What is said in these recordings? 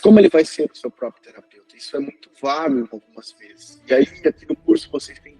como ele vai ser o seu próprio terapeuta? Isso é muito vago algumas vezes. E aí, aqui no curso, vocês têm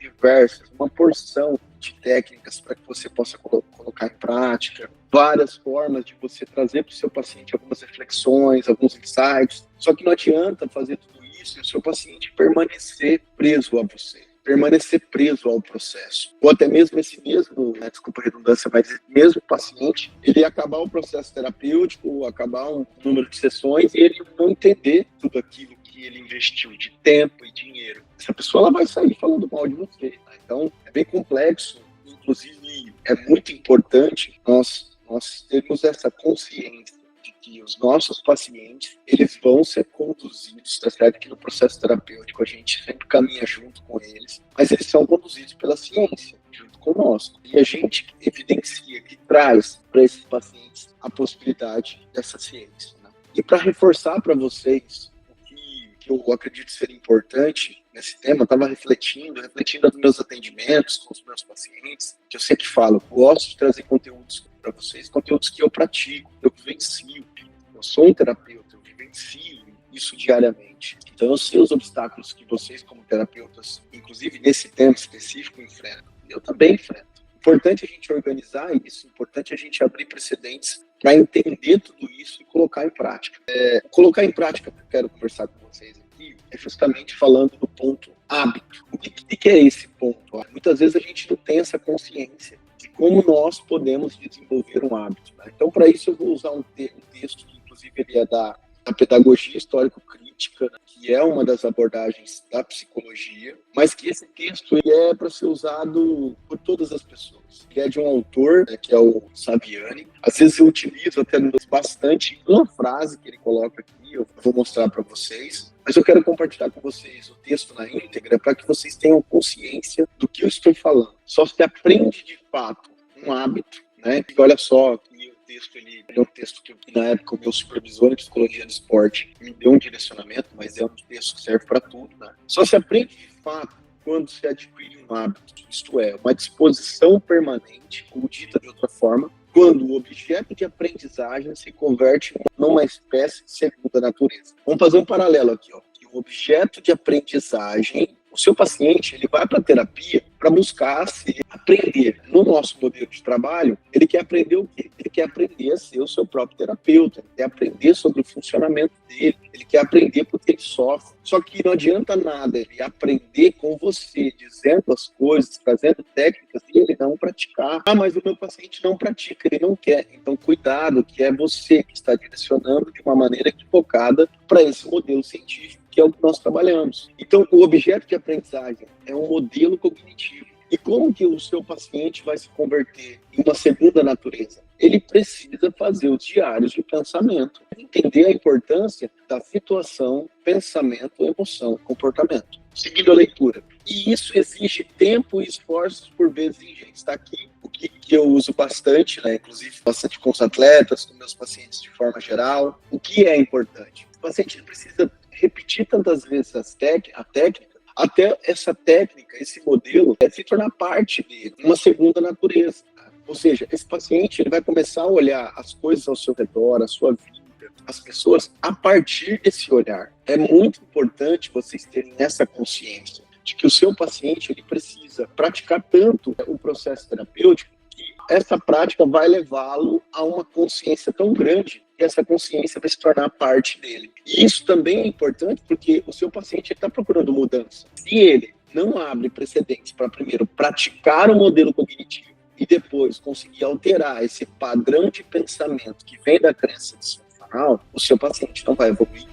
uma porção de técnicas para que você possa colocar em prática, várias formas de você trazer para o seu paciente algumas reflexões, alguns insights. Só que não adianta fazer tudo isso e o seu paciente permanecer preso a você, permanecer preso ao processo. Ou até mesmo esse mesmo, desculpa a redundância, mas esse mesmo paciente, ele acabar o processo terapêutico, ou acabar um número de sessões e ele não entender tudo aquilo que ele investiu de tempo e dinheiro. Essa pessoa ela vai sair falando mal de você. Tá? Então, é bem complexo. Inclusive, é muito importante nós termos essa consciência de que os nossos pacientes, eles vão ser conduzidos, tá certo? Que no processo terapêutico a gente sempre caminha junto com eles, mas eles são conduzidos pela ciência, junto conosco. E a gente evidencia, que traz para esses pacientes a possibilidade dessa ciência. Né? E para reforçar para vocês o que eu acredito ser importante nesse tema, eu estava refletindo nos meus atendimentos com os meus pacientes, que eu sempre falo, eu gosto de trazer conteúdos para vocês, conteúdos que eu pratico, eu vivencio. Eu sou um terapeuta, eu vivencio isso diariamente. Então eu sei os obstáculos que vocês, como terapeutas, inclusive nesse tema específico, enfrentam. Eu também enfrento. Importante a gente organizar isso, importante a gente abrir precedentes para entender tudo isso e colocar em prática. Colocar em prática, que eu quero conversar com vocês aqui, é justamente falando do ponto hábito. O que é esse ponto? Muitas vezes a gente não tem essa consciência de como nós podemos desenvolver um hábito. Né? Então, para isso, eu vou usar um texto que, inclusive, ele é da pedagogia histórico-crítica, né? Que é uma das abordagens da psicologia, mas que esse texto ele é para ser usado por todas as pessoas. Ele é de um autor, né, que é o Saviani. Às vezes eu utilizo até bastante uma frase que ele coloca aqui, eu vou mostrar para vocês, mas eu quero compartilhar com vocês o texto na íntegra para que vocês tenham consciência do que eu estou falando. Só se aprende de fato um hábito, né? E olha só, ele é um texto que na época o meu supervisor em psicologia do esporte me deu um direcionamento, mas é um texto que serve para tudo, né? Só se aprende de fato quando se adquire um hábito, isto é, uma disposição permanente, ou dita de outra forma, quando o objeto de aprendizagem se converte numa espécie de segunda natureza. Vamos fazer um paralelo aqui, ó. O objeto de aprendizagem, o seu paciente, ele vai para a terapia para buscar se aprender. No nosso modelo de trabalho, ele quer aprender o quê? Ele quer aprender a ser o seu próprio terapeuta, ele quer aprender sobre o funcionamento dele, ele quer aprender porque ele sofre. Só que não adianta nada ele aprender com você, dizendo as coisas, trazendo técnicas, e ele não praticar. Ah, mas o meu paciente não pratica, ele não quer. Então, cuidado, que é você que está direcionando de uma maneira equivocada para esse modelo científico, que é o que nós trabalhamos. Então, o objeto de aprendizagem é um modelo cognitivo. E como que o seu paciente vai se converter em uma segunda natureza? Ele precisa fazer os diários de pensamento, entender a importância da situação, pensamento, emoção, comportamento. Seguindo a leitura. E isso exige tempo e esforços por vezes ingentes. Está aqui o que eu uso bastante, né? Inclusive bastante com os atletas, com meus pacientes de forma geral. O que é importante? O paciente precisa repetir tantas vezes a técnica, até essa técnica, esse modelo, se tornar parte de uma segunda natureza. Ou seja, esse paciente ele vai começar a olhar as coisas ao seu redor, a sua vida, as pessoas, a partir desse olhar. É muito importante vocês terem essa consciência de que o seu paciente ele precisa praticar tanto o processo terapêutico que essa prática vai levá-lo a uma consciência tão grande que essa consciência vai se tornar parte dele. E isso também é importante porque o seu paciente está procurando mudança. Se ele não abre precedentes para primeiro praticar o modelo cognitivo e depois conseguir alterar esse padrão de pensamento que vem da crença disfuncional, o seu paciente não vai evoluir.